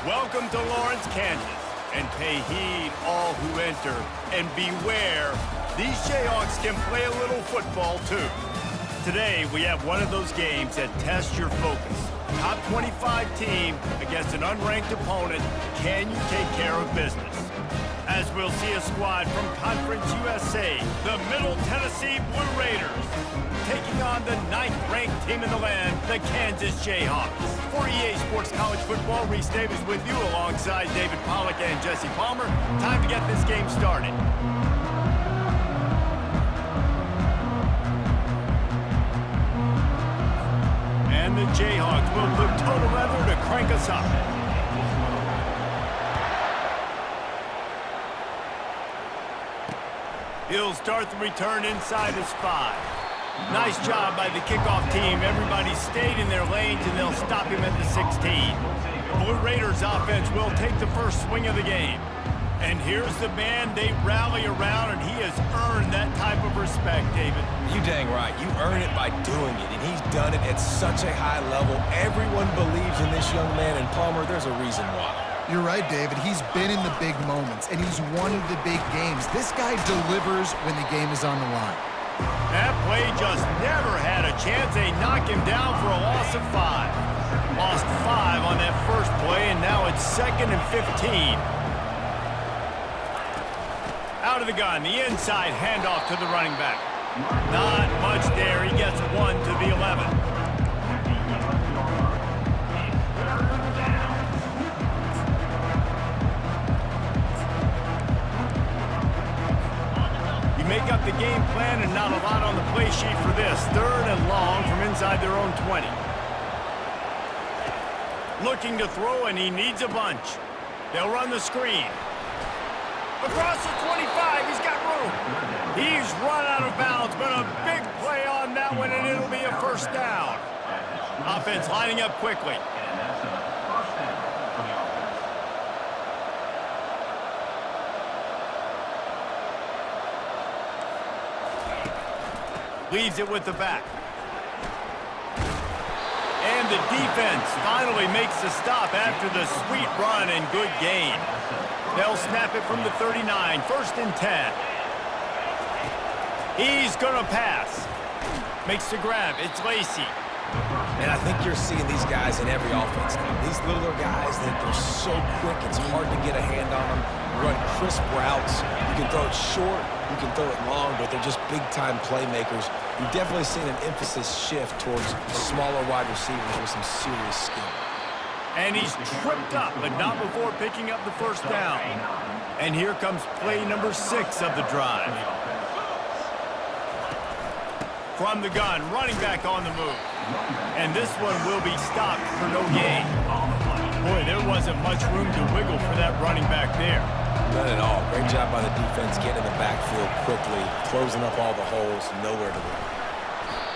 Welcome to Lawrence, Kansas, and pay heed all who enter, and beware, these Jayhawks can play a little football too. Today, we have one of those games that tests your focus. Top 25 team against an unranked opponent, can you take care of business? As we'll see a squad from Conference USA, the Middle Tennessee Blue Raiders, taking on the 9th-ranked team in the land, the Kansas Jayhawks. For EA Sports College Football, Reese Davis with you alongside David Pollack and Jesse Palmer. Time to get this game started. And the Jayhawks will put total weather to crank us up. He'll start the return inside his 5. Nice job by the kickoff team. Everybody stayed in their lanes, and they'll stop him at the 16. The Blue Raiders offense will take the first swing of the game. And here's the man they rally around, and he has earned that type of respect, David. You dang right. You earn it by doing it, and he's done it at such a high level. Everyone believes in this young man, and Palmer, there's a reason why. You're right, David. He's been in the big moments, and he's won the big games. This guy delivers when the game is on the line. That play just never had a chance. They knock him down for a loss of 5. Lost 5 on that first play, and now it's 2nd and 15. Out of the gun, the inside handoff to the running back. Not much there. He gets 1 to the 11. Make up the game plan and not a lot on the play sheet for this. 3rd and long from inside their own 20. Looking to throw, and he needs a bunch. They'll run the screen. Across the 25, he's got room. He's run out of bounds, but a big play on that one, and it'll be a first down. Offense lining up quickly. Leaves it with the back. And the defense finally makes the stop after the sweet run and good gain. They'll snap it from the 39, 1st and 10. He's going to pass. Makes the grab. It's Lacey. And I think you're seeing these guys in every offense now. These littler guys, they're so quick, it's hard to get a hand on them. Run crisp routes. You can throw it short, you can throw it long, but they're just big-time playmakers. You've definitely seen an emphasis shift towards smaller wide receivers with some serious skill. And he's tripped up, but not before picking up the first down. And here comes play number 6 of the drive. From the gun, running back on the move. And this one will be stopped for no gain. Boy, there wasn't much room to wiggle for that running back there. None at all. Great job by the defense getting in the backfield quickly, closing up all the holes, nowhere to run.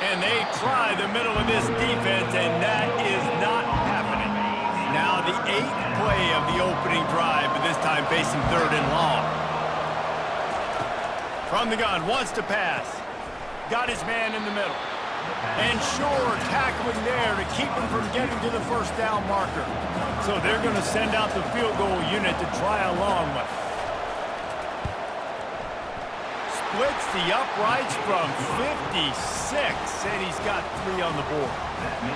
And they try the middle of this defense, and that is not happening. Now the 8th play of the opening drive, but this time facing 3rd and long. From the gun, wants to pass. Got his man in the middle. And sure, tackling there to keep him from getting to the first down marker. So they're going to send out the field goal unit to try a long one. Splits the uprights from 56, and he's got 3 on the board.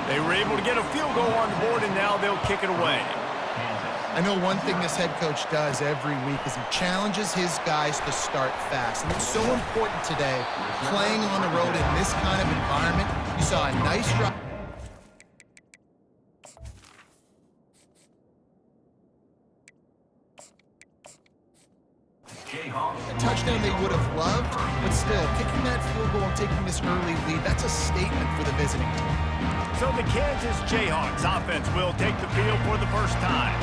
They were able to get a field goal on the board, and now they'll kick it away. I know one thing this head coach does every week is he challenges his guys to start fast. And it's so important today, playing on the road in this kind of environment. You saw a nice drive. A touchdown they would have loved, but still, kicking that field goal and taking this early lead, that's a statement for the visiting team. So the Kansas Jayhawks offense will take the field for the first time.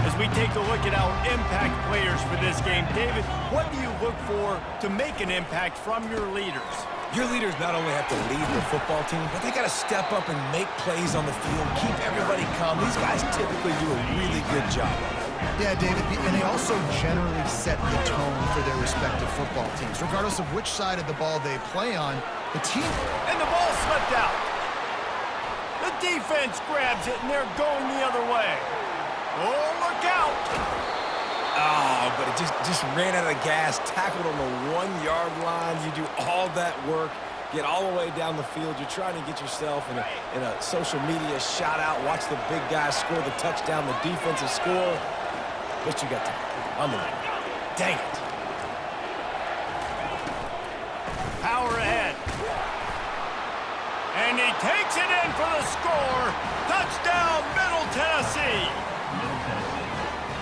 As we take a look at our impact players for this game, David, what do you look for to make an impact from your leaders? Your leaders not only have to lead the football team, but they got to step up and make plays on the field, keep everybody calm. These guys typically do a really good job of it. Yeah, David, and they also generally set the tone for their respective football teams. Regardless of which side of the ball they play on, the team... And the ball slipped out. The defense grabs it, and they're going the other way. Oh, look out! Oh, but it just ran out of gas, tackled on the 1-yard line. You do all that work, get all the way down the field. You're trying to get yourself in a social media shout-out, watch the big guy score the touchdown, the defensive score. But you got time. Unbelievable. Dang it. Power ahead. And he takes it in for the score. Touchdown, Middle Tennessee.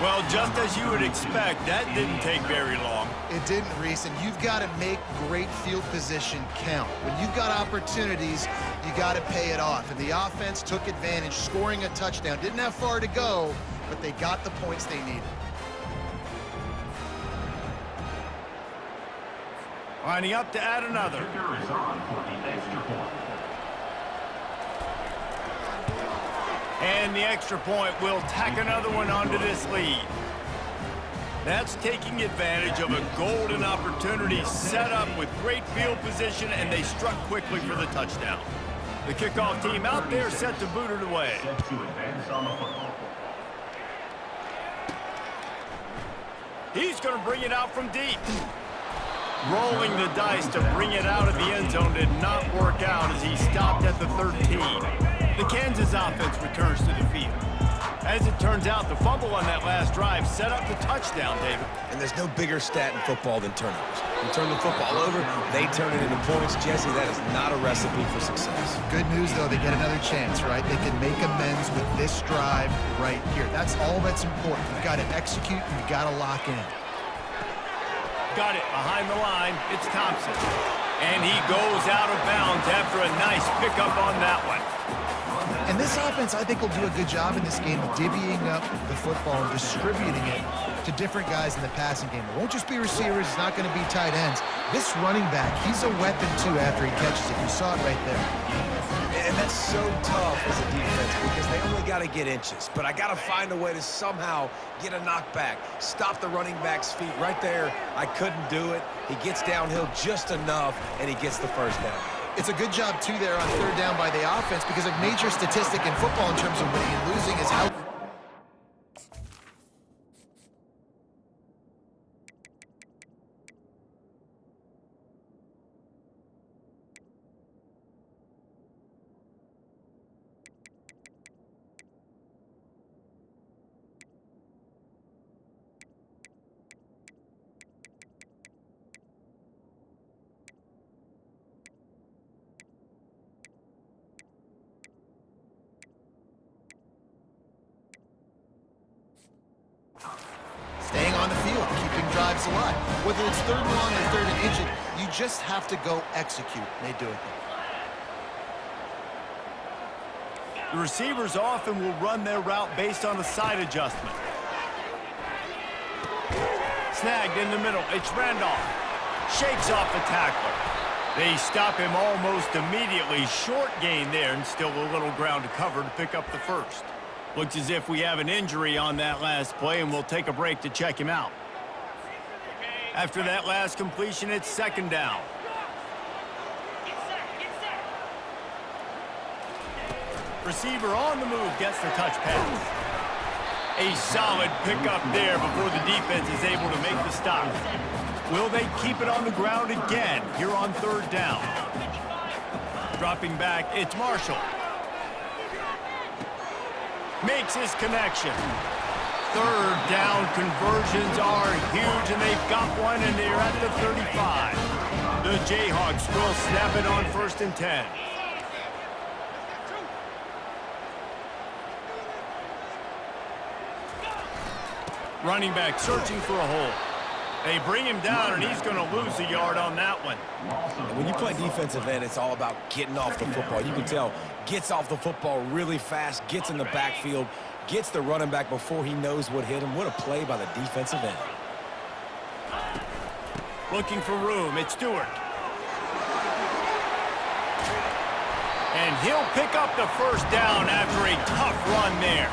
Well, just as you would expect, that didn't take very long. It didn't, Reese, and you've got to make great field position count. When you've got opportunities, you got to pay it off. And the offense took advantage, scoring a touchdown. Didn't have far to go, but they got the points they needed. Lining up to add another. And the extra point will tack another one onto this lead. That's taking advantage of a golden opportunity set up with great field position, and they struck quickly for the touchdown. The kickoff team out there set to boot it away. He's going to bring it out from deep. Rolling the dice to bring it out of the end zone did not work out as he stopped at the 13. The Kansas offense returns to the field. As it turns out, the fumble on that last drive set up the touchdown, David. And there's no bigger stat in football than turnovers. You turn the football over, they turn it into points. Jesse, that is not a recipe for success. Good news, though, they get another chance, right? They can make amends with this drive right here. That's all that's important. You've got to execute, and you've got to lock in. Got it behind the line. It's Thompson. And he goes out of bounds after a nice pickup on that one. And this offense, I think, will do a good job in this game of divvying up the football and distributing it to different guys in the passing game. It won't just be receivers. It's not going to be tight ends. This running back, he's a weapon, too, after he catches it. You saw it right there. And that's so tough as a defense because they only got to get inches. But I got to find a way to somehow get a knockback, stop the running back's feet right there. I couldn't do it. He gets downhill just enough, and he gets the first down. It's a good job, too, there on third down by the offense because a major statistic in football in terms of winning and losing is how... Staying on the field, keeping drives alive. Whether it's third and long or third and injured, you just have to go execute. They do it. The receivers often will run their route based on a side adjustment. Snagged in the middle. It's Randolph. Shakes off the tackler. They stop him almost immediately. Short gain there, and still a little ground to cover to pick up the first. Looks as if we have an injury on that last play, and we'll take a break to check him out. After that last completion, it's second down. Receiver on the move gets the touch pass. A solid pickup there before the defense is able to make the stop. Will they keep it on the ground again here on third down? Dropping back, it's Marshall. Makes his connection. Third down conversions are huge, and they've got one, and they're at the 35. The Jayhawks will snap it on 1st and 10. Running back searching for a hole. They bring him down, and he's going to lose a yard on that one. And when you play defensive end, it's all about getting off the football. You can tell, gets off the football really fast, gets in the backfield, gets the running back before he knows what hit him. What a play by the defensive end. Looking for room, it's Stewart. And he'll pick up the first down after a tough run there.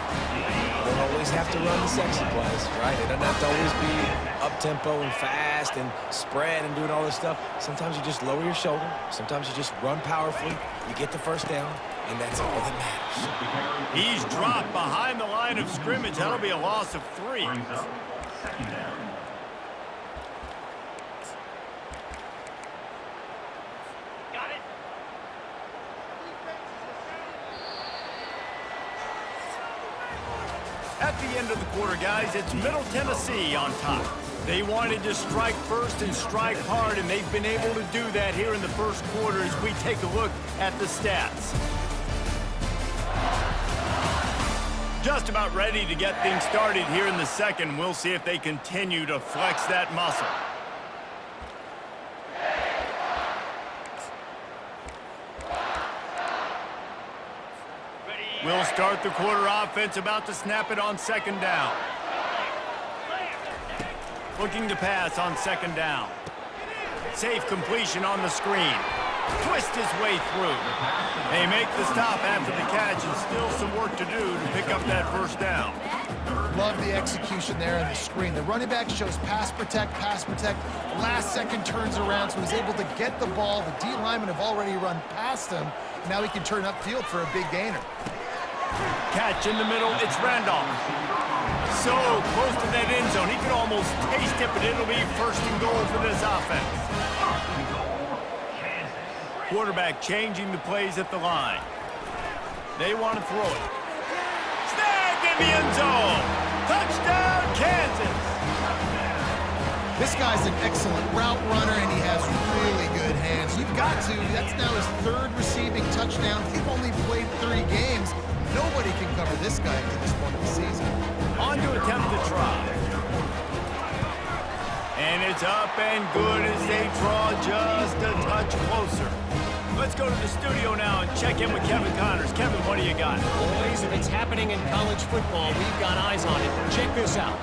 don't always have to run the sexy plays, right? It doesn't have to always be up-tempo and fast and spread and doing all this stuff. Sometimes you just lower your shoulder. Sometimes you just run powerfully. You get the first down, and that's all that matters. He's dropped behind the line of scrimmage. That'll be a loss of 3. Second down. At the end of the quarter, guys, it's Middle Tennessee on top. They wanted to strike first and strike hard, and they've been able to do that here in the first quarter as we take a look at the stats. Just about ready to get things started here in the second. We'll see if they continue to flex that muscle. We'll start the quarter offense, about to snap it on second down. Looking to pass on second down. Safe completion on the screen. Twist his way through. They make the stop after the catch, and still some work to do to pick up that first down. Love the execution there on the screen. The running back shows pass protect, last second turns around, so he's able to get the ball. The D linemen have already run past him. Now he can turn upfield for a big gainer. Catch in the middle, it's Randolph. So close to that end zone, he could almost taste it, but it'll be first and goal for this offense. Quarterback changing the plays at the line. They want to throw it. Snagged in the end zone. Touchdown, Kansas. This guy's an excellent route runner, and he has really good hands. You've got to. That's now his 3rd receiving touchdown. He's only played 3 games. Nobody can cover this guy to this point of the season. On to attempt the try. And it's up and good as they draw just a touch closer. Let's go to the studio now and check in with Kevin Connors. Kevin, what do you got? Boys, if it's happening in college football, we've got eyes on it. Check this out.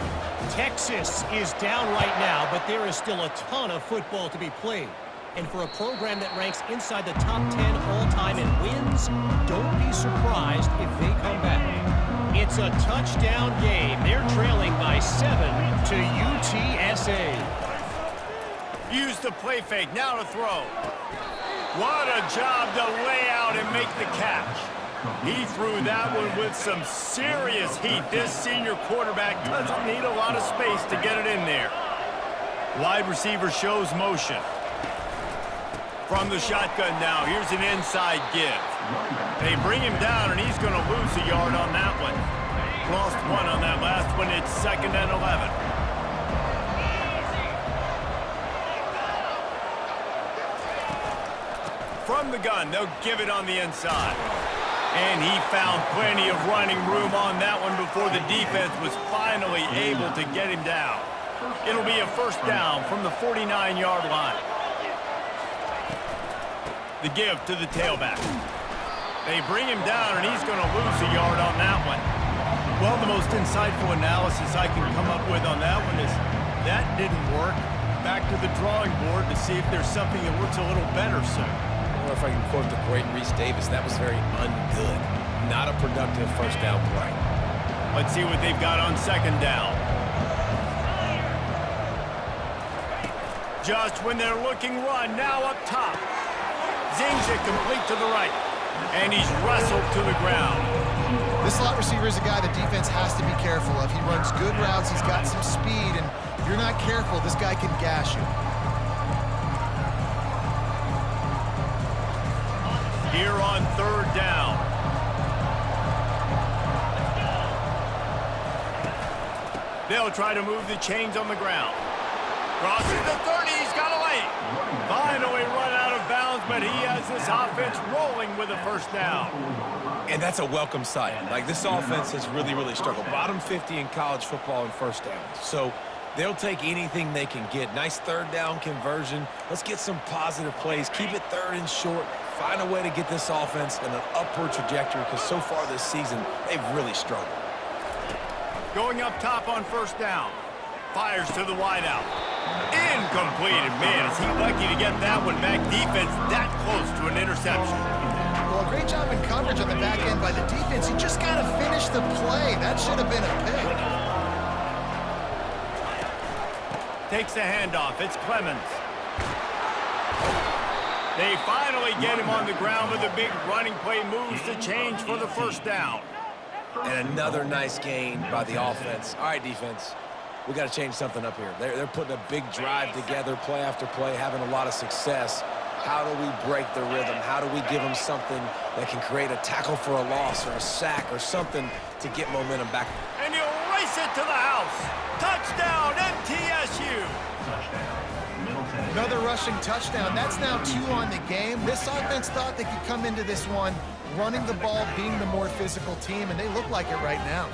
Texas is down right now, but there is still a ton of football to be played. And for a program that ranks inside the top 10 all-time in wins, don't be surprised if they come back. It's a touchdown game. They're trailing by 7 to UTSA. Use the play fake. Now to throw. What a job to lay out and make the catch. He threw that one with some serious heat. This senior quarterback doesn't need a lot of space to get it in there. Wide receiver shows motion. From the shotgun now, here's an inside give. They bring him down, and he's going to lose a yard on that one. Lost 1 on that last one. It's 2nd and 11. From the gun, they'll give it on the inside. And he found plenty of running room on that one before the defense was finally able to get him down. It'll be a first down from the 49-yard line. The give to the tailback. They bring him down, and he's going to lose a yard on that one. Well, the most insightful analysis I can come up with on that one is that didn't work. Back to the drawing board to see if there's something that works a little better, sir. Or if I can quote the great Reese Davis, that was very ungood. Not a productive first down play. Let's see what they've got on second down. Just when they're looking run, now up top. Zings it complete to the right. And he's wrestled to the ground. This slot receiver is a guy the defense has to be careful of. He runs good routes, he's got some speed, and if you're not careful, this guy can gash you. Here on third down. They'll try to move the chains on the ground. Crosses the 30, he's got a lane. Finally run out of bounds, but he has this offense rolling with a first down. And that's a welcome sight. Like, this offense has really, really struggled. Bottom 50 in college football in first downs. So they'll take anything they can get. Nice third down conversion. Let's get some positive plays. Keep it 3rd and short. Find a way to get this offense in an upward trajectory, because so far this season, they've really struggled. Going up top on first down. Fires to the wideout. Incomplete. Man, is he lucky to get that one back. Defense that close to an interception. Well, a great great job in coverage on the back end by the defense. You just got to finish the play. That should have been a pick. Takes the handoff. It's Clemens. They finally get him on the ground with a big running play, moves the change for the first down. And another nice gain by the offense. All right, defense, we got to change something up here. They're putting a big drive together, play after play, having a lot of success. How do we break the rhythm? How do we give them something that can create a tackle for a loss or a sack or something to get momentum back? And he'll race it to the house. Touchdown, MTSU. Another rushing touchdown. That's now 2 on the game. This offense thought they could come into this one running the ball, being the more physical team, and they look like it right now.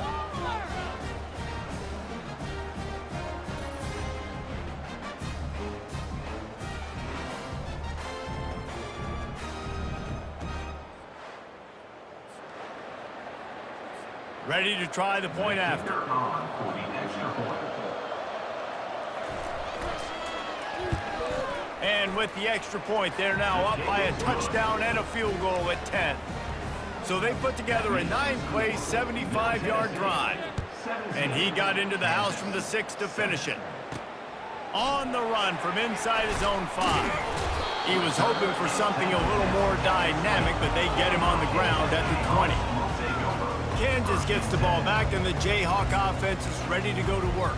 Ready to try the point after. And with the extra point, they're now up by a touchdown and a field goal at 10. So they put together a 9-play, 75-yard drive. And he got into the house from the 6 to finish it. On the run from inside his own 5. He was hoping for something a little more dynamic, but they get him on the ground at the 20. Kansas gets the ball back, and the Jayhawk offense is ready to go to work.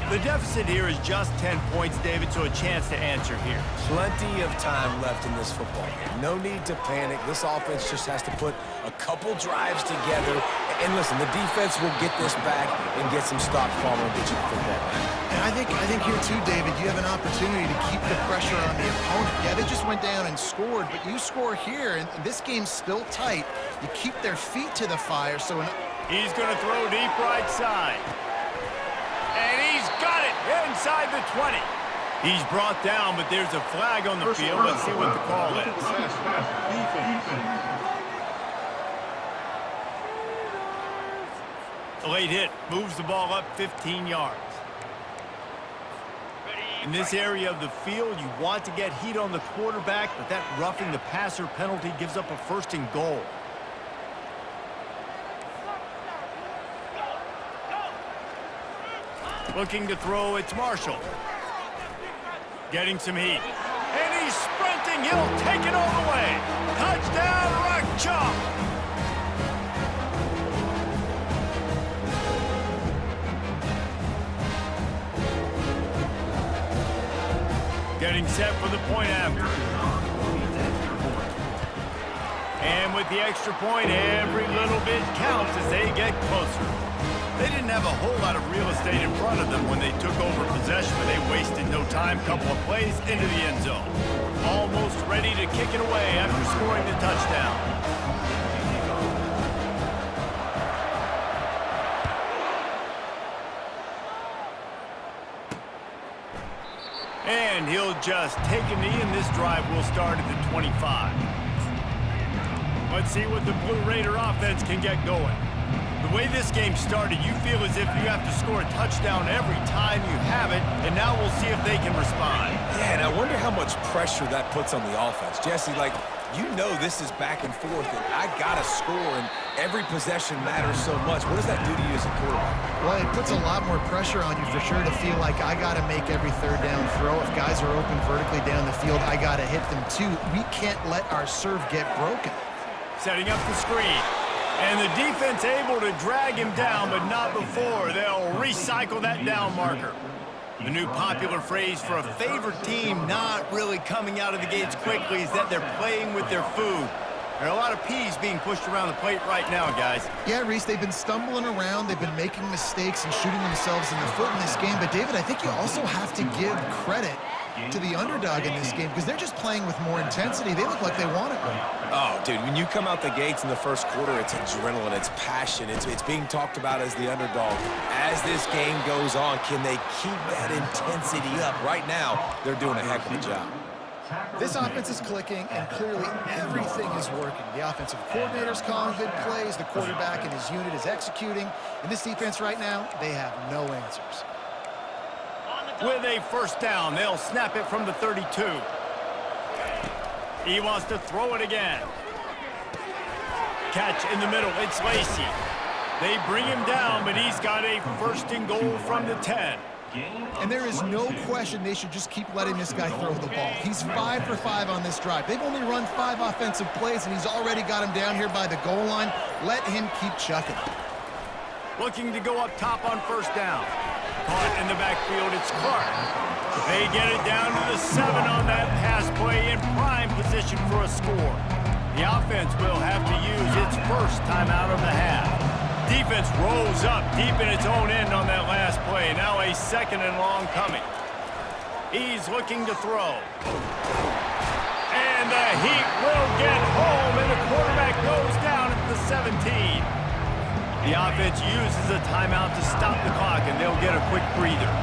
The deficit here is just 10 points, David, so a chance to answer here. Plenty of time left in this football game. No need to panic. This offense just has to put a couple drives together. And listen, the defense will get this back and get some stops following, get you the football back. And I think here too, David, you have an opportunity to keep the pressure on the opponent. Yeah, they just went down and scored, but you score here, and this game's still tight. You keep their feet to the fire, so... He's going to throw deep right side. And he's got it inside the 20. He's brought down, but there's a flag on the field. Let's see what the call is. A late hit moves the ball up 15 yards. In this area of the field, you want to get heat on the quarterback, but that roughing the passer penalty gives up a 1st and goal. Looking to throw, it's Marshall. Getting some heat. And he's sprinting, he'll take it all the way. Touchdown, Rock Chalk! Getting set for the point after. And with the extra point, every little bit counts as they get closer. They didn't have a whole lot of real estate in front of them when they took over possession, but they wasted no time. Couple of plays into the end zone. Almost ready to kick it away after scoring the touchdown. And he'll just take a knee, and this drive will start at the 25. Let's see what the Blue Raider offense can get going. The way this game started, you feel as if you have to score a touchdown every time you have it, and now we'll see if they can respond. Yeah, and I wonder how much pressure that puts on the offense. Jesse, like, you know this is back and forth, and I got to score, and every possession matters so much. What does that do to you as a quarterback? Well, it puts a lot more pressure on you for sure to feel like I got to make every 3rd down throw. If guys are open vertically down the field, I got to hit them too. We can't let our serve get broken. Setting up the screen. And the defense able to drag him down, but not before. They'll recycle that down marker. The new popular phrase for a favored team not really coming out of the gates quickly is that they're playing with their food. There are a lot of peas being pushed around the plate right now, guys. Yeah, Reese, they've been stumbling around. They've been making mistakes and shooting themselves in the foot in this game. But, David, I think you also have to give credit to the underdog in this game because they're just playing with more intensity. They look like they want it. Oh, dude, when you come out the gates in the first quarter, it's adrenaline, it's passion, it's being talked about as the underdog. As this game goes on, can they keep that intensity up? Right now, they're doing a heck of a job. This offense is clicking, and clearly everything is working. The offensive coordinator's calling good plays, the quarterback and his unit is executing, and this defense right now, they have no answers. With a 1st down, they'll snap it from the 32. He wants to throw it again. Catch in the middle. It's Lacey. They bring him down, but he's got a first and goal from the 10. And there is no question they should just keep letting this guy throw the ball. He's 5 for 5 on this drive. They've only run 5 offensive plays, and he's already got him down here by the goal line. Let him keep chucking. Looking to go up top on first down. Caught in the backfield, it's Clark. They get it down to the 7 on that pass play in prime position for a score. The offense will have to use its first timeout of the half. Defense rolls up deep in its own end on that last play. Now a second and long coming. He's looking to throw. And the Heat will get home, and the quarterback goes down at the 17. The offense uses a timeout to stop the clock, and they'll get a quick breather.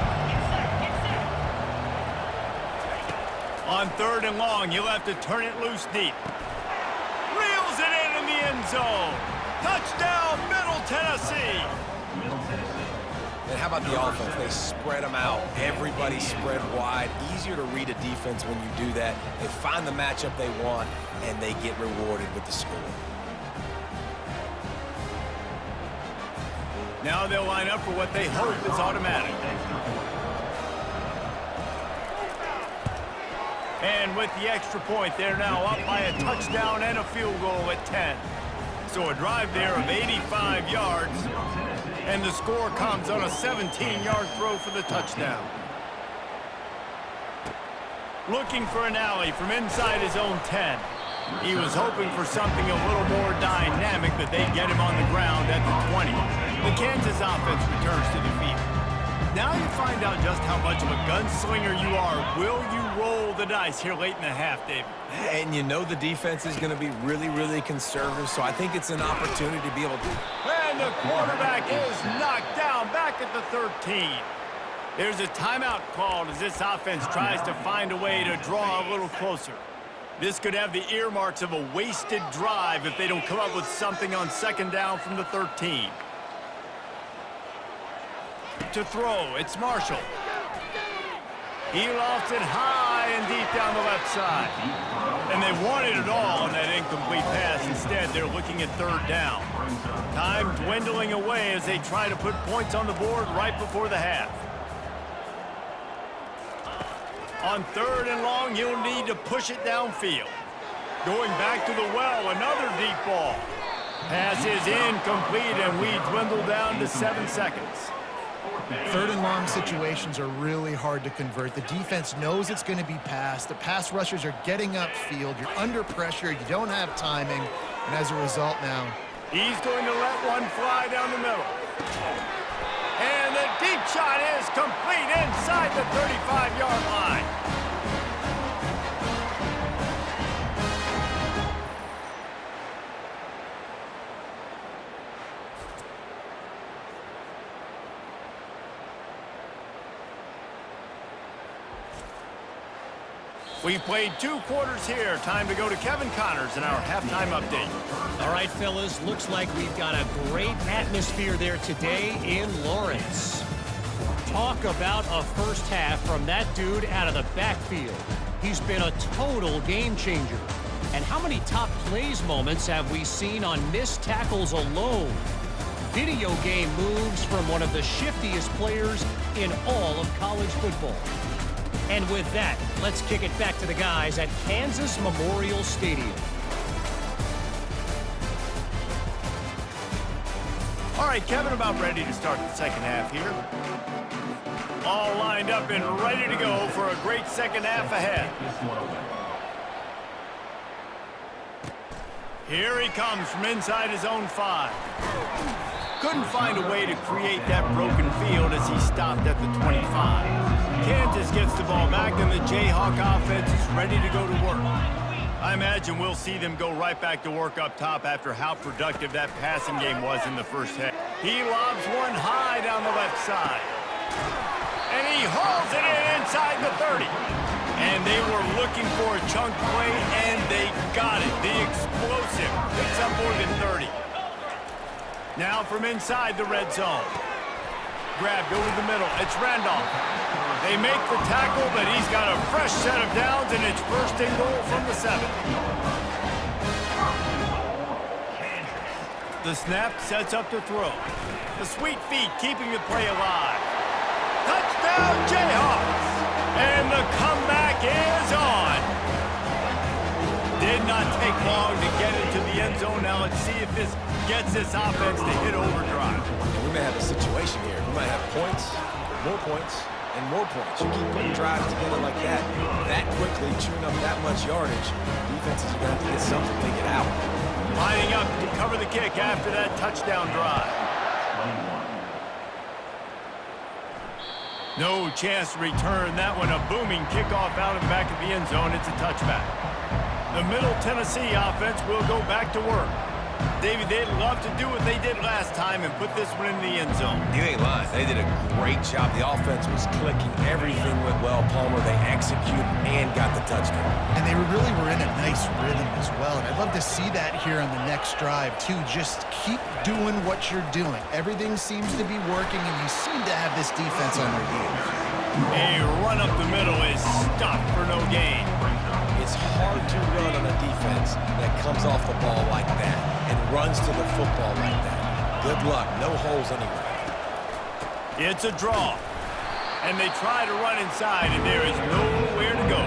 On third and long, you'll have to turn it loose deep. Reels it in the end zone. Touchdown, Middle Tennessee. And how about the offense? They spread them out. Everybody spread wide. Easier to read a defense when you do that. They find the matchup they want, and they get rewarded with the score. Now they'll line up for what they hope is automatic. And with the extra point, they're now up by a touchdown and a field goal at 10. So a drive there of 85 yards, and the score comes on a 17-yard throw for the touchdown. Looking for an alley from inside his own 10. He was hoping for something a little more dynamic, but they get him on the ground at the 20. The Kansas offense returns to the field. Now you find out just how much of a gunslinger you are. Will you roll the dice here late in the half, David? And you know the defense is going to be really, really conservative, so I think it's an opportunity to be able to... And the quarterback is knocked down back at the 13. There's a timeout called as this offense tries to find a way to draw a little closer. This could have the earmarks of a wasted drive if they don't come up with something on second down from the 13. To throw, it's Marshall. He lofts it high and deep down the left side. And they wanted it all on that incomplete pass. Instead, they're looking at third down. Time dwindling away as they try to put points on the board right before the half. On third and long, you'll need to push it downfield. Going back to the well, another deep ball. Pass is incomplete, and we dwindle down to 7 seconds. Third and long situations are really hard to convert. The defense knows it's going to be passed. The pass rushers are getting upfield. You're under pressure. You don't have timing. And as a result now, he's going to let one fly down the middle. And the deep shot is complete inside the 35-yard line. We played 2 quarters here. Time to go to Kevin Connors in our halftime update. All right, fellas, looks like we've got a great atmosphere there today in Lawrence. Talk about a first half from that dude out of the backfield. He's been a total game changer. And how many top plays moments have we seen on missed tackles alone? Video game moves from one of the shiftiest players in all of college football. And with that, let's kick it back to the guys at Kansas Memorial Stadium. All right, Kevin, about ready to start the second half here. All lined up and ready to go for a great second half ahead. Here he comes from inside his own 5. Couldn't find a way to create that broken field as he stopped at the 25. Kansas gets the ball back, and the Jayhawk offense is ready to go to work. I imagine we'll see them go right back to work up top after how productive that passing game was in the first half. He lobs one high down the left side. And he hauls it in inside the 30. And they were looking for a chunk play, and they got it. The explosive picks up more than 30. Now from inside the red zone. Grabbed over the middle. It's Randolph. They make the tackle, but he's got a fresh set of downs, and it's first and goal from the 7. The snap sets up the throw. The sweet feet keeping the play alive. Touchdown, Jayhawks! And the comeback is on. Did not take long to get into the end zone. Now let's see if this gets this offense to hit overdrive. We may have a situation here. We might have points, and more points. You keep putting drives together like that quickly, chewing up that much yardage, defenses are going to have to get something figured out. Lining up to cover the kick after that touchdown drive. No chance to return that one. A booming kickoff out of the back of the end zone. It's a touchback. The Middle Tennessee offense will go back to work. David, they'd love to do what they did last time and put this one in the end zone. You ain't lying. They did a great job. The offense was clicking. Everything went well, Palmer. They executed and got the touchdown. And they really were in a nice rhythm as well. And I'd love to see that here on the next drive, too. Just keep doing what you're doing. Everything seems to be working, and you seem to have this defense on their heels. A run up the middle is stopped for no gain. It's hard to run on a defense that comes off the ball like that and runs to the football like that. Good luck. No holes anywhere. It's a draw. And they try to run inside, and there is nowhere to go.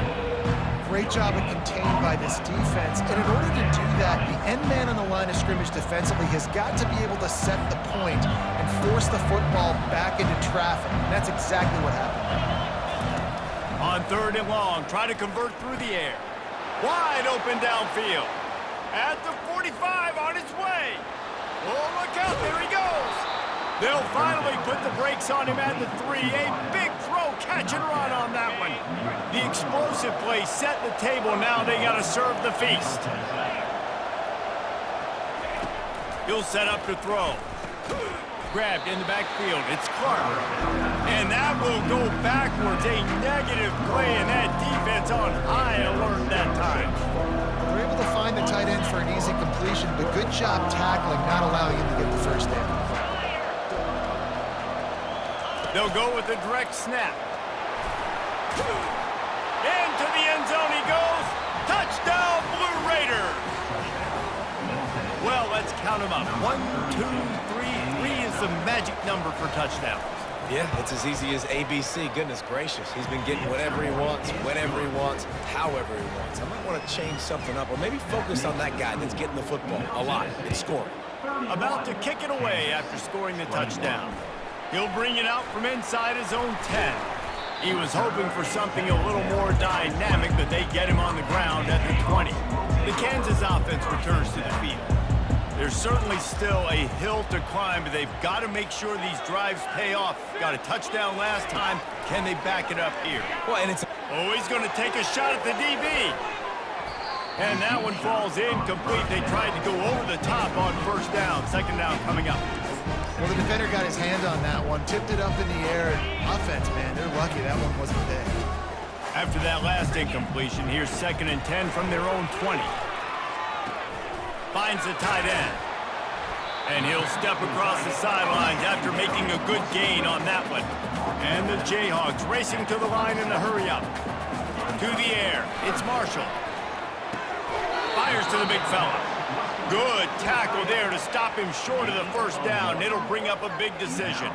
Great job of contained by this defense. And in order to do that, the end man on the line of scrimmage defensively has got to be able to set the point and force the football back into traffic. And that's exactly what happened. On 3rd and long, try to convert through the air. Wide open downfield. At the 45 on its way. Oh, look out, there he goes. They'll finally put the brakes on him at the 3. A big throw, catch and run on that one. The explosive play set the table. Now they got to serve the feast. He'll set up to throw. Grabbed in the backfield. It's Clark. And that will go backwards. A negative play, and that defense on high alert that time. They're able to find the tight end for an easy completion, but good job tackling, not allowing him to get the first down. They'll go with a direct snap. Into the end zone he goes. Touchdown, Blue Raiders. Well, let's count them up. 1, 2, 3. 3 is the magic number for touchdowns. Yeah, it's as easy as ABC. Goodness gracious. He's been getting whatever he wants, whenever he wants, however he wants. I might want to change something up or maybe focus on that guy that's getting the football a lot and scoring. About to kick it away after scoring the touchdown. He'll bring it out from inside his own 10. He was hoping for something a little more dynamic, but they get him on the ground at the 20. The Kansas offense returns to the field. There's certainly still a hill to climb, but they've got to make sure these drives pay off. Got a touchdown last time. Can they back it up here? Well, and it's... Oh, he's going to take a shot at the DB. And that one falls incomplete. They tried to go over the top on 1st down. 2nd down coming up. Well, the defender got his hand on that one, tipped it up in the air. Offense, man, they're lucky that one wasn't big. After that last incompletion, here's 2nd and 10 from their own 20. Finds the tight end. And he'll step across the sidelines after making a good gain on that one. And the Jayhawks racing to the line in a hurry up. To the air. It's Marshall. Fires to the big fella. Good tackle there to stop him short of the 1st down. It'll bring up a big decision.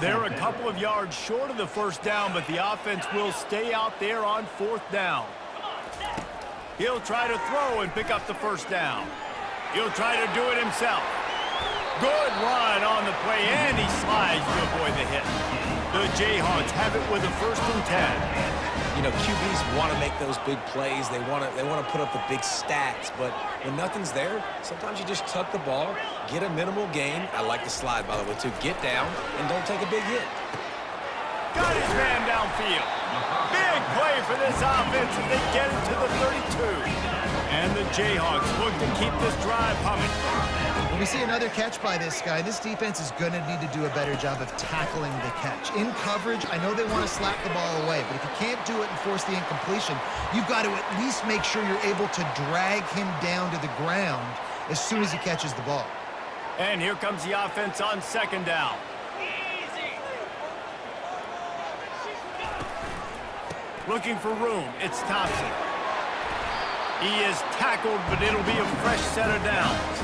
They're a couple of yards short of the 1st down, but the offense will stay out there on 4th down. He'll try to throw and pick up the 1st down. He'll try to do it himself. Good run on the play, and he slides to avoid the hit. The Jayhawks have it with a 1st and 10. You know, QBs want to make those big plays. They want to put up the big stats. But when nothing's there, sometimes you just tuck the ball, get a minimal gain. I like the slide, by the way, too. Get down and don't take a big hit. Got his man downfield. Big play for this offense as they get it to the 32. And the Jayhawks look to keep this drive humming. When we see another catch by this guy, this defense is going to need to do a better job of tackling the catch. In coverage, I know they want to slap the ball away, but if you can't do it and force the incompletion, you've got to at least make sure you're able to drag him down to the ground as soon as he catches the ball. And here comes the offense on 2nd down. Looking for room, it's Thompson. He is tackled, but it'll be a fresh set of downs.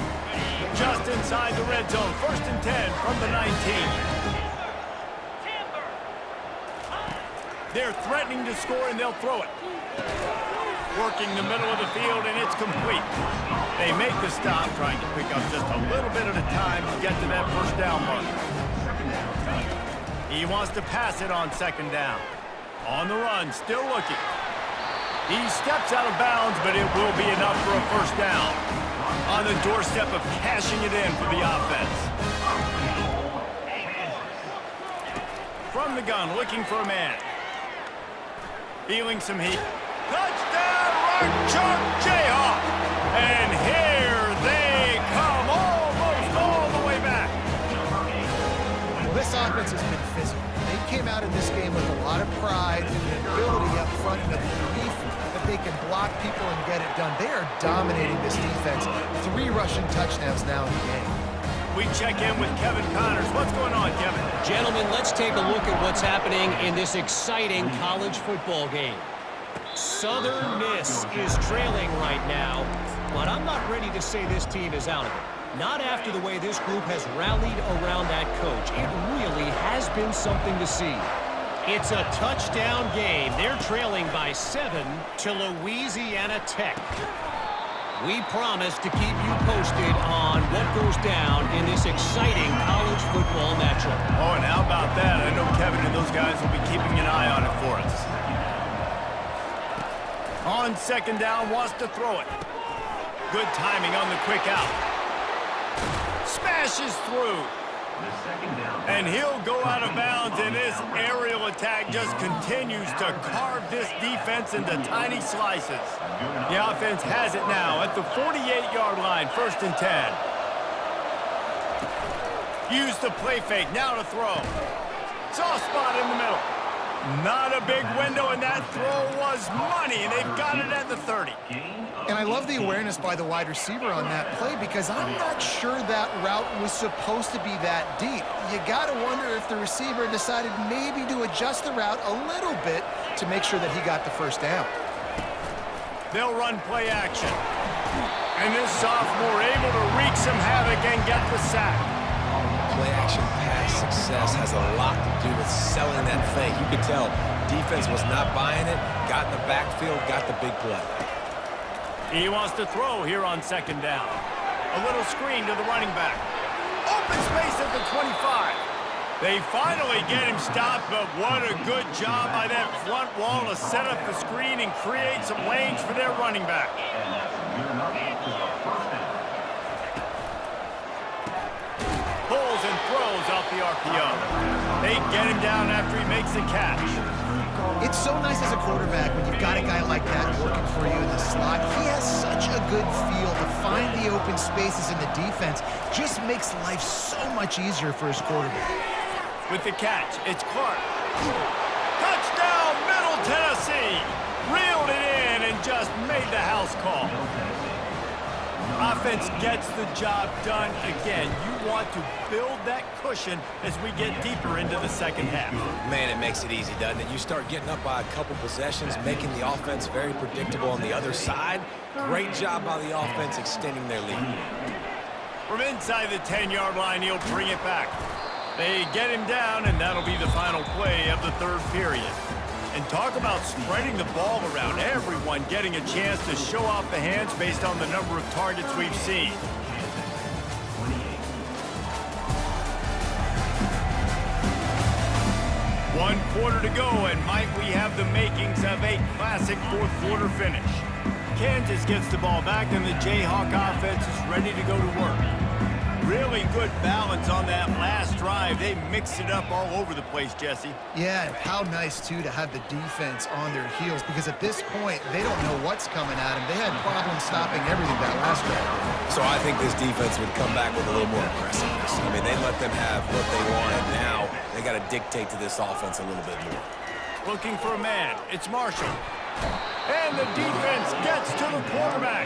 Just inside the red zone, 1st and 10 from the 19. They're threatening to score, and they'll throw it. Working the middle of the field, and it's complete. They make the stop, trying to pick up just a little bit at a time to get to that 1st down mark. He wants to pass it on 2nd down. On the run, still looking. He steps out of bounds, but it will be enough for a 1st down. On the doorstep of cashing it in for the offense. From the gun, looking for a man. Feeling some heat. Touchdown, right chuck, Jayhawk! And here they come, almost all the way back. Well, this offense has been physical. They came out in this game with a lot of pride and the ability up front and the belief that they can block people and get it done. They are dominating this defense. 3 rushing touchdowns now in the game. We check in with Kevin Connors. What's going on, Kevin? Gentlemen, let's take a look at what's happening in this exciting college football game. Southern Miss is trailing right now, but I'm not ready to say this team is out of it. Not after the way this group has rallied around that coach. It really has been something to see. It's a touchdown game. They're trailing by 7 to Louisiana Tech. We promise to keep you posted on what goes down in this exciting college football matchup. Oh, and how about that? I know Kevin and those guys will be keeping an eye on it for us. On 2nd down, wants to throw it. Good timing on the quick out. Smashes through. And he'll go out of bounds, and this aerial attack just continues to carve this defense into tiny slices. The offense has it now at the 48-yard line, 1st and 10. Use the play fake, now to throw. Soft spot in the middle. Not a big window, and that throw was money, and they've got it at the 30. And I love the awareness by the wide receiver on that play because I'm not sure that route was supposed to be that deep. You got to wonder if the receiver decided maybe to adjust the route a little bit to make sure that he got the 1st down. They'll run play action. And this sophomore able to wreak some havoc and get the sack. Play action pass success has a lot to do with selling that fake. You could tell defense was not buying it, got in the backfield, got the big play. He wants to throw here on 2nd down. A little screen to the running back. Open space at the 25. They finally get him stopped, but what a good job by that front wall to set up the screen and create some lanes for their running back. Pulls and throws off the RPO. They get him down after he makes the catch. It's so nice as a quarterback when you've got a guy like that working for you in the slot. He has such a good feel to find the open spaces in the defense. Just makes life so much easier for his quarterback. With the catch, it's Clark. Touchdown, Middle Tennessee! Reeled it in and just made the house call. Offense gets the job done again. You want to build that cushion as we get deeper into the 2nd half. Man, it makes it easy, doesn't it? You start getting up by a couple possessions, making the offense very predictable on the other side. Great job by the offense extending their lead. From inside the 10-yard line, he'll bring it back. They get him down, and that'll be the final play of the 3rd period. And talk about spreading the ball around, everyone getting a chance to show off the hands based on the number of targets we've seen. One quarter to go, and might we have the makings of a classic 4th quarter finish. Kansas gets the ball back, and the Jayhawk offense is ready to go to work. Really good balance on that last drive. They mixed it up all over the place, Jesse. Yeah, and how nice, too, to have the defense on their heels because at this point, they don't know what's coming at them. They had problems stopping everything that last drive. So I think this defense would come back with a little more aggressiveness. I mean, they let them have what they wanted. Now they got to dictate to this offense a little bit more. Looking for a man. It's Marshall. And the defense gets to the quarterback.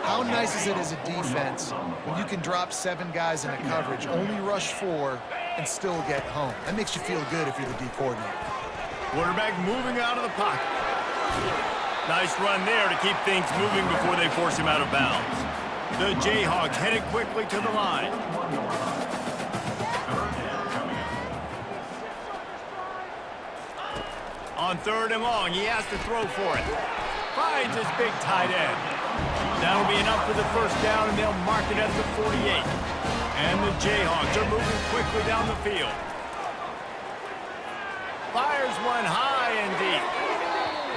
How nice is it as a defense when you can drop 7 guys in a coverage, only rush 4, and still get home? That makes you feel good if you're the D coordinator. Quarterback moving out of the pocket. Nice run there to keep things moving before they force him out of bounds. The Jayhawks headed quickly to the line. On 3rd and long, he has to throw for it. Finds his big tight end. That'll be enough for the first down, and they'll mark it at the 48. And the Jayhawks are moving quickly down the field. Fires one high and deep.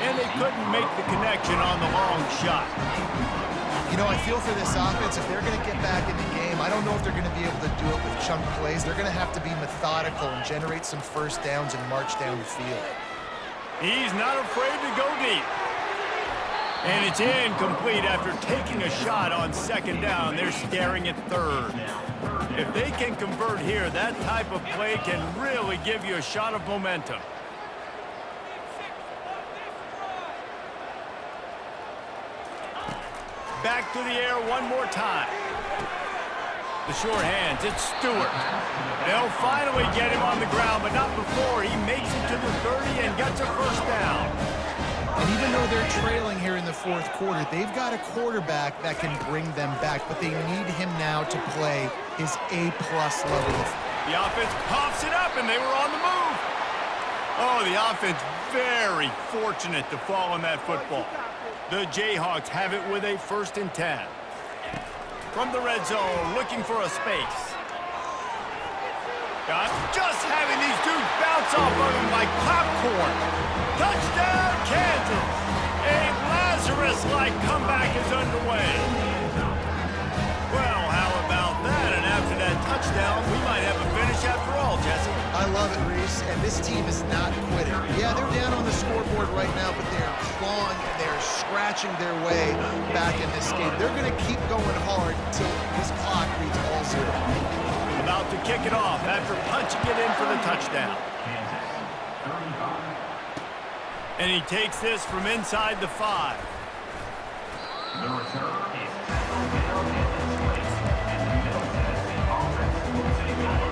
And they couldn't make the connection on the long shot. You know, I feel for this offense, if they're going to get back in the game, I don't know if they're going to be able to do it with chunk plays. They're going to have to be methodical and generate some first downs and march down the field. He's not afraid to go deep. And it's incomplete after taking a shot on 2nd down. They're staring at 3rd. If they can convert here, that type of play can really give you a shot of momentum. Back to the air one more time. The short hands, it's Stewart. They'll finally get him on the ground, but not before he makes it to the 30 and gets a first down. And even though they're trailing here in the 4th quarter, they've got a quarterback that can bring them back, but they need him now to play his A-plus level. The offense pops it up, and they were on the move. Oh, the offense very fortunate to fall on that football. The Jayhawks have it with a 1st and 10. From the red zone, looking for a space. Just having these dudes bounce off of him like popcorn. Touchdown, Kansas! A Lazarus-like comeback is underway. Well, how about that? And after that touchdown, we might have a finish after all, Jesse. I love it, Reese, and this team is not quitting. Yeah, they're down on the scoreboard right now, but they're clawing and they're scratching their way back in this game. They're going to keep going hard until this clock reads all 0. About to kick it off after punching it in for the touchdown. And he takes this from inside the 5.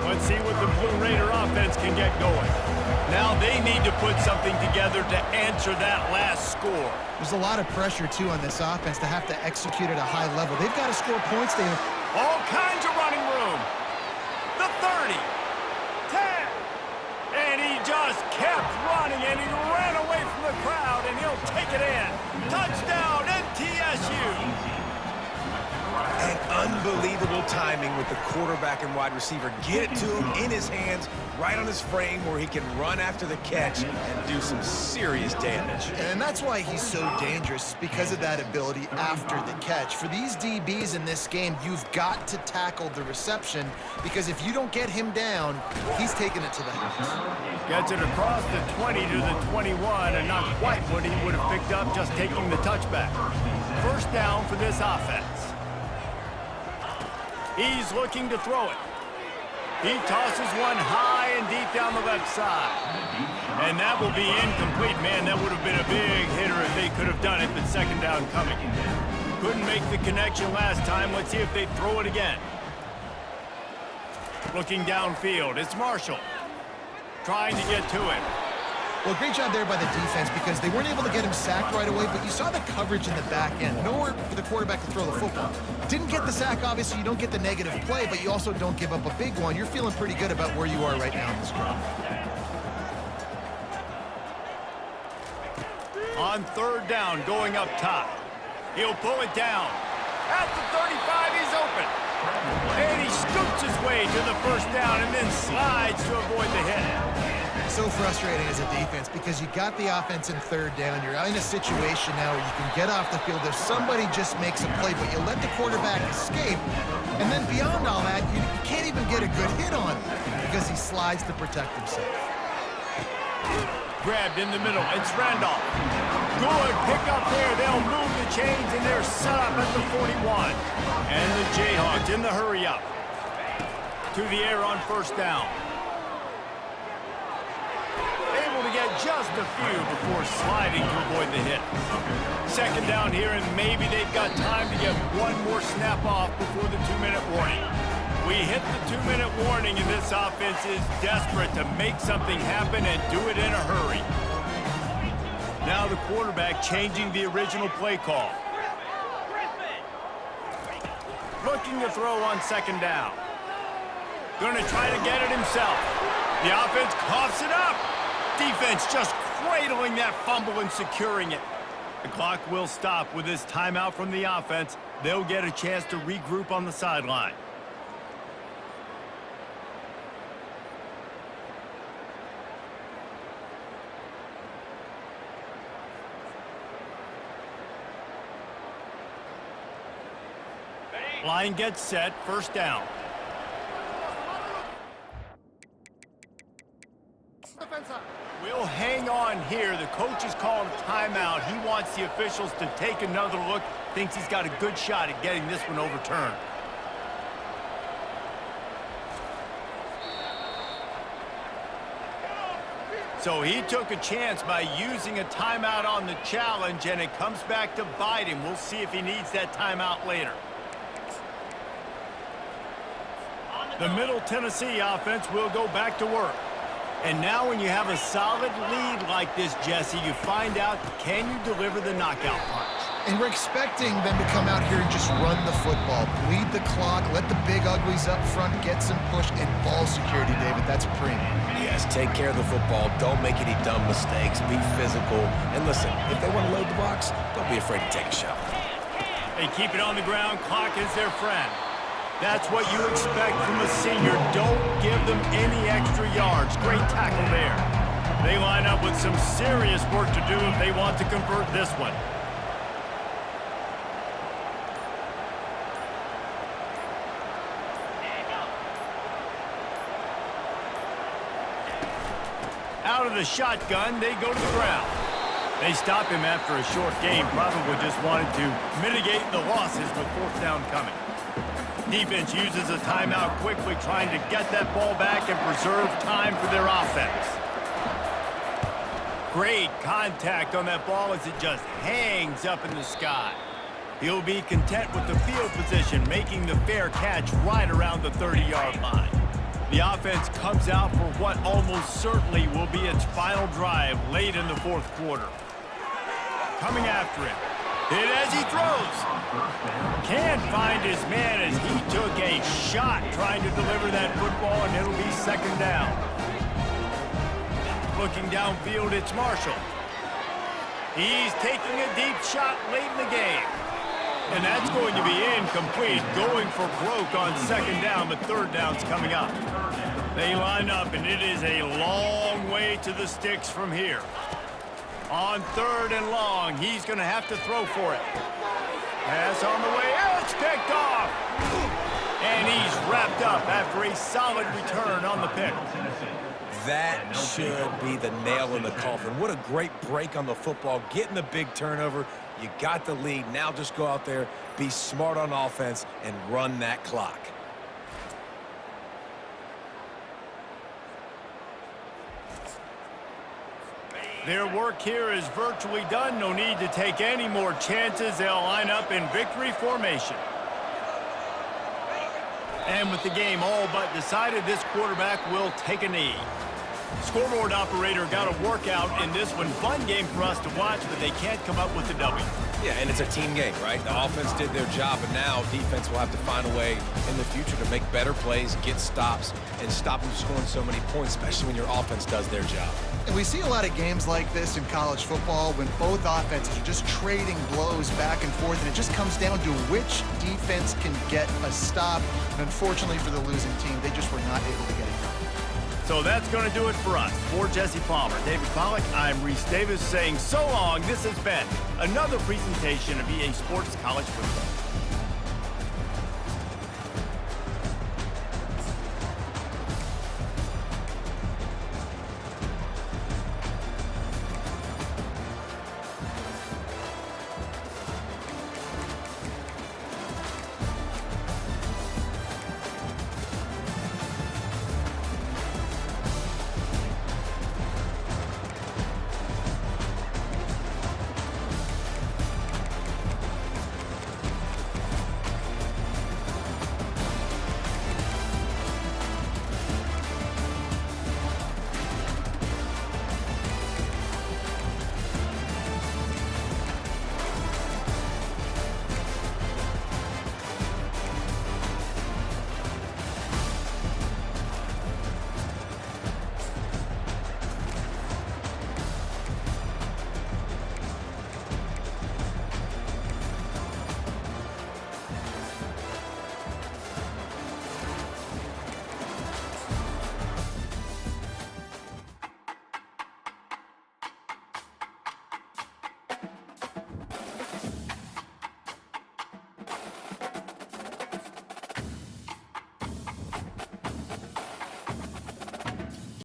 Let's see what the Blue Raider offense can get going. Now they need to put something together to answer that last score. There's a lot of pressure, too, on this offense to have to execute at a high level. They've got to score points. All kinds of running room. The 30, 10, and he just kept running, and he ran away from the crowd, and he'll take it in. Touchdown, MTSU. And unbelievable timing with the quarterback and wide receiver. Get it to him in his hands, right on his frame where he can run after the catch and do some serious damage. And that's why he's so dangerous, because of that ability after the catch. For these DBs in this game, you've got to tackle the reception, because if you don't get him down, he's taking it to the house. Gets it across the 20 to the 21, and not quite what he would have picked up just taking the touchback. First down for this offense. He's looking to throw it. He tosses one high and deep down the left side. And that will be incomplete. Man, that would have been a big hitter if they could have done it, but 2nd down coming. Couldn't make the connection last time. Let's see if they throw it again. Looking downfield, it's Marshall. Trying to get to it. Well, great job there by the defense, because they weren't able to get him sacked right away, but you saw the coverage in the back end. Nowhere for the quarterback to throw the football. Didn't get the sack, obviously. You don't get the negative play, but you also don't give up a big one. You're feeling pretty good about where you are right now in this drive. On 3rd down, going up top. He'll pull it down. At the 35, he's open. And he scoots his way to the first down and then slides to avoid the hit. So frustrating as a defense, because you got the offense in 3rd down. You're in a situation now where you can get off the field if somebody just makes a play, but you let the quarterback escape. And then beyond all that, you can't even get a good hit on him because he slides to protect himself. Grabbed in the middle. It's Randolph. Good pick up there. They'll move the chains, and they're set up at the 41. And the Jayhawks in the hurry up. To the air on 1st down. Able to get just a few before sliding to avoid the hit. 2nd down here, and maybe they've got time to get one more snap off before the 2-minute warning. We hit the 2-minute warning, and this offense is desperate to make something happen and do it in a hurry. Now the quarterback changing the original play call. looking to throw on second down. Gonna try to get it himself. The offense coughs it up. Defense just cradling that fumble and securing it. The clock will stop with this timeout from the offense. They'll get a chance to regroup on the sideline. Line gets set, first down. We'll hang on here. The coach is calling a timeout. He wants the officials to take another look. Thinks he's got a good shot at getting this one overturned. So he took a chance by using a timeout on the challenge, and it comes back to bite him. We'll see if he needs that timeout later. The Middle Tennessee offense will go back to work. And now when you have a solid lead like this, Jesse, you find out, can you deliver the knockout punch? And we're expecting them to come out here and just run the football, bleed the clock, let the big uglies up front get some push, and ball security, David. That's a premium. Yes, take care of the football. Don't make any dumb mistakes. Be physical. And listen, if they want to load the box, don't be afraid to take a shot. They keep it on the ground. Clock is their friend. That's what you expect from a senior. Don't give them any extra yards. Great tackle there. They line up with some serious work to do if they want to convert this one. Out of the shotgun, they go to the ground. They stop him after a short game. Probably just wanted to mitigate the losses with fourth down coming. Defense uses a timeout quickly, trying to get that ball back and preserve time for their offense. Great contact on that ball as it just hangs up in the sky. He'll be content with the field position, making the fair catch right around the 30-yard line. The offense comes out for what almost certainly will be its final drive late in the fourth quarter. Coming after him. Hit as he throws. Can't find his man as he took a shot trying to deliver that football, and it'll be second down. Looking downfield, it's Marshall. He's taking a deep shot late in the game. And that's going to be incomplete. Going for broke on second down, but third down's coming up. They line up, and it is a long way to the sticks from here. On third and long, he's going to have to throw for it. Pass on the way. It's picked off. And he's wrapped up after a solid return on the pick. That should be the nail in the coffin. What a great break on the football. Getting the big turnover. You got the lead. Now just go out there, be smart on offense, and run that clock. Their work here is virtually done. No need to take any more chances. They'll line up in victory formation. And with the game all but decided, this quarterback will take a knee. Scoreboard operator got a workout in this one. Fun game for us to watch, but they can't come up with a W. Yeah, and it's a team game, right? The offense did their job, and now defense will have to find a way in the future to make better plays, get stops, and stop them scoring so many points, especially when your offense does their job. And we see a lot of games like this in college football when both offenses are just trading blows back and forth, and it just comes down to which defense can get a stop. And unfortunately for the losing team, they just were not able to get it done. So that's going to do it for us. For Jesse Palmer, David Pollack, I'm Reese Davis saying so long. This has been another presentation of EA Sports College Football.